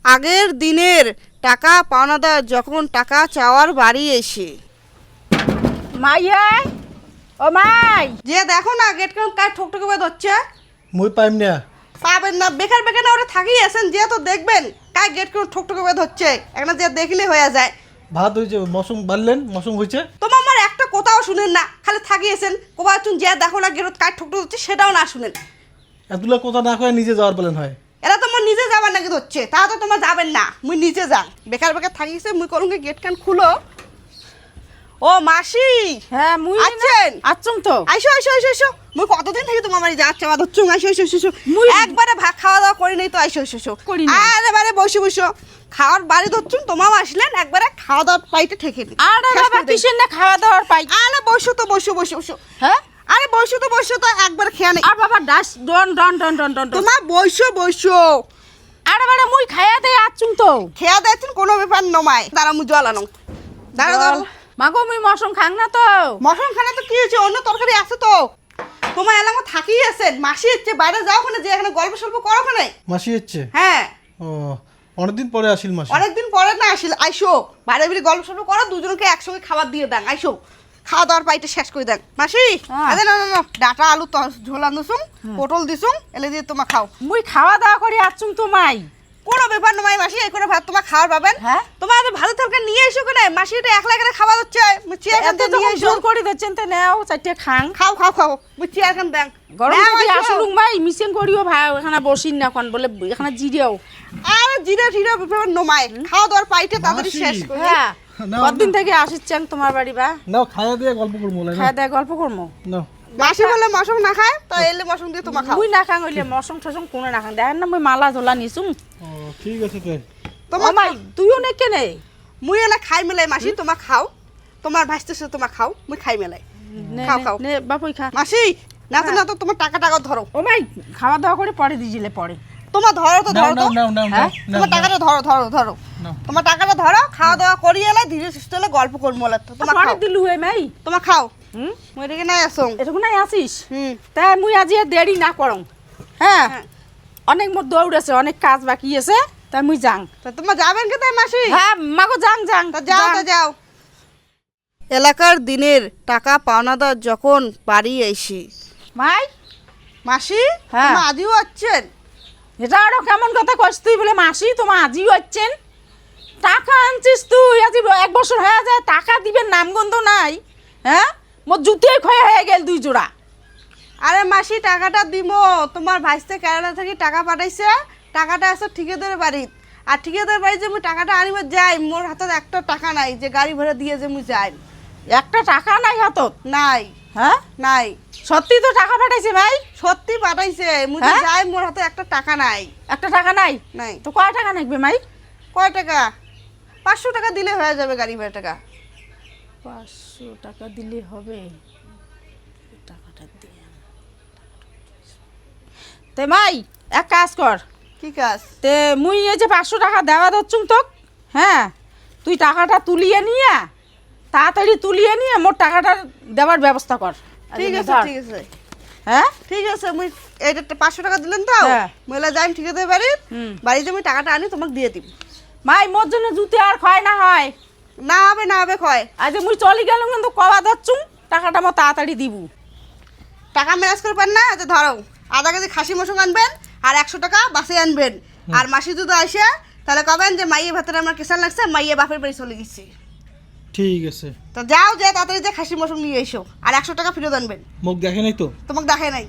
আগের দিনের টাকা পাওনাদার যখন টাকা চাওয়ার বাড়ি এসে মাইয়া ও মাই যে দেখো না গেট কাউন্ট কার ঠকঠকে বেদ হচ্ছে মুই পাইম না। পাবেন না, বেকার বেকার না ওরা থাকিয়ে আছেন, যে তো দেখবেন কার গেট কাউন্ট ঠকঠকে বেদ হচ্ছে, একটা যে দেখলে হয়ে যায়। ভাত হয়েছে, মৌসুম বাড়লেন, মৌসুম হয়েছে। তোমার আমার একটা কথাও শুনেন না, খালি থাকিয়েছেন কোবা চুন যে দেখো না গেট কার ঠকঠক হচ্ছে সেটাও না শুনেন। এতগুলো কথা না কয়ে নিজে যাওয়ার প্ল্যান হয়। এরা তোমার নিজে যাবার নাকি হচ্ছে, তা তো তোমার যাবেন না, মুই নিজে যান। বেকার বেকার থাকিয়েছে, মুই করুন গেট কান খুলো। ও মাসি, হ্যাঁ মুই আছেন? আচ্ছুম তো আইসো আইসো আইসো আইসো, মুই কতদিন থেকে তোমার বাড়ি যাচ্ছে আমার ধরছুম। আইসো আইসো আইসো, মুই- একবারে ভাত খাওয়া দাওয়া করি নাই তো। আইসো আইসো আইসো, করি নাই। আরে বারে বসে বসো, খাওয়ার বাড়ি ধরছুম, তোমাও আসলেন, একবারে খাওয়া দাওয়ার পাইতে ঠেকে নি। আরে বাবা কিসের না খাওয়া দাওয়ার পাই। আরে বসো তো, বসো বসো বসো, হ্যাঁ আরে বসো তো বসো তো, একবারে খেয়া নেই। আর বাবা ডাস ডন ডন ডন ডন ডন ডন। তোমার বসো বসো, আরে বাবা মুই খাইয়া দেই আচ্ছুম তো খেয়া দেখছেন কোনো ব্যাপার নমায়। দাঁড়া মুই জল আনো, দাঁড়া দাঁড়া। মাগো মুই মশম খাং না তো। মশন খানা তো কি হয়েছে, অন্য তরকারি আছে তো। তোমার এলাকা থাকিয়ে আছেন, মাসি হচ্ছে বাইরে যাও ওখানে, যে এখানে গল্প সল্প করো ওখানে। মাসি হচ্ছে? হ্যাঁ, ও, অনেকদিন পরে আসিল মাসি। অনেকদিন পরে না আসিল, আইসো বাইরে বেরিয়ে গল্প সল্প করো, দুজনকে একসঙ্গে খাবার দিয়ে দেন। আইসো খাওয়া দাওয়ার পাইতে শেষ করে দেন মাসি। হ্যাঁ। আরে না না না, ডাটা আলু ঝোল আনুসুম, পটল দিসুম, এলে দিয়ে তোমার খাও। মুই খাওয়া দাওয়া করি আচ্ছুম তো মাই। কোনো ব্যাপার নয় মাসি, এই করে ভাত তোমার খাওয়ার পাবেন। হ্যাঁ। তোমার এত ভালো তরকারি নিয়ে এসো কেন, মাসি এটা একলা একলা খাওয়া হচ্ছে, চেয়ার এত নিয়ে যখন এসো। জোর করি দিচ্ছেন তে নেও চারটে খাং। খাও খাও খাও, চেয়ার খান দেন। গরম নাও, যদি আসো। আসলুম ভাই মিশন করিও ভাই এখানে বসিন না কোন বলে এখানে জিরেও। আরে জিরা জিরা ব্যাপার নমায়, খাওয়া দাওয়ার পাইতে তাড়াতাড়ি মাসি। শেষ করে। হ্যাঁ নাও, কতদিন থেকে আসিচ্ছেন তোমার বাড়ি বা? নাও খাওয়া দিয়ে গল্প করবো। খাওয়া দাওয়া গল্প করবো। নাও। মাসি বলে মশম না খায়, তা এলে মশম দিয়ে তোমার খাও। মুই না খাং হইলে মশম টসম কোনো না খাং দেখেন না মুই মালা ঝোলা নিছুম। ও ঠিক আছে তাই। তোমার মাই তুইও নে কেনে? মুই এলা খাই মেলাই মাসি, তোমার খাও, তোমার ভাইস্তেছে তোমার খাও, মুই খাই মেলাই। নে, খাও, নে, খাও। নে বাপুই খা। মাসি না তো না তো তোমার টাকা টাকা ধরো, ও ভাই খাওয়া দাওয়া করে পরে দিজিলে পরে। তোমার ধরো তো, নাও ধরো তো, নাও নাও নাও হ্যাঁ? নাও, তোমার টাকাটা ধরো ধরো ধরো, নাও। তোমার টাকাটা ধরো, খাওয়া দাওয়া করি এলে ধীরে সুস্থ এলে গল্প করবো এলে তো। তোমার পরে খাও, দিলু হে মাই। তোমার খাও, হুম মুই এদিকে নাই আসো। এটুকু নাই আসিস? হুম তাই মুই আজি আর দেরি না করং। হ্যাঁ হ্যাঁ। অনেক মোর দৌড় আছে, অনেক কাজ বাকি আছে, তাই মুই যাং। তা তোমার যাবেন কে তাই মাসি? হ্যাঁ মাগো যাং যাং তা যাও তা যাও। এলাকার দিনের টাকা পাওনাদার যখন বাড়ি এসে মাই মাসি, হ্যাঁ। তোমার আদিও আছেন? এটা আরো কেমন কথা কইস তুই বলে মাসি তোমার আজিও হচ্ছেন? টাকা আনছিস তুই আজি 1 বছর হয়ে যায়, টাকা দিবেন নামগন্ধ নাই। হ্যাঁ মোর জুতিয়ে ক্ষয় হয়ে গেল 2 জোড়া। আরে মাসি টাকাটা দিমো, তোমার ভাইস্তে কেরালা থেকে টাকা পাঠাইছে, টাকাটা আছে ঠিকাদারের বাড়িত। আর ঠিকাদারের বাড়ি যে মুই টাকাটা আনিব যাই, মোর হাতে একটা টাকা নাই যে গাড়ি ভাড়া দিয়ে যে মুই যাই। একটা টাকা নাই হাতত? নাই হ্যাঁ নাই, সত্যি তো টাকা পাঠাইছে ভাই? সত্যি পাঠাইছে, মুই যে হ্যাঁ? যাই মোর হাতে একটা টাকা নাই। একটা টাকা নাই? নাই। তো কয় টাকা লাগবে মাই? কয় টাকা? 500 টাকা দিলে হয়ে যাবে গাড়ি ভাড়া টাকা। 500 টাকা দিলে হবে? টাকাটা দে। তে মাই এক কাজ কর, কি কাজ? তে মুই এই যে 500 টাকা দেওয়া দচ্ছুম তোক, হ্যাঁ তুই টাকাটা তুলিয়ে নিয়ে তাড়াতাড়ি তুলিয়ে নিয়ে মোর টাকাটা দেওয়ার ব্যবস্থা কর। ঠিক আছে ধর। ঠিক আছে হ্যাঁ ঠিক আছে, মুই এইটা 500 টাকা দিলেন তো, হ্যাঁ। মহিলা যাই ঠিকাদারের বাড়িত, হুম। বাড়িতে আমি টাকাটা আনি তোমাকে দিয়ে দিব। মাই মোর জন্য জুতে আর ক্ষয় না হয়। না হবে না হবে ক্ষয়। আজ মুই চলি গেলাম কিন্তু কবা দচ্ছুম টাকাটা মোর তাড়াতাড়ি দিব। টাকা ম্যানেজ করে পান না, যে ধরো আধা কেজি খাসি মশং আনবেন আর 100 টাকা বাসে আনবেন। আর মাসি যদি আসে তাহলে কবেন যে মাইয়ে ভাতের আমার কেসান লাগছে, মাইয়ে বাপের বাড়ি চলে গেছে। ঠিক আছে। তো যাও যে তাড়াতাড়ি যে খাসি মশং নিয়ে এসো, আর 100 টাকা ফেরত আনবেন। মুখ দেখে নাই তো? তোমাকে দেখে নাই।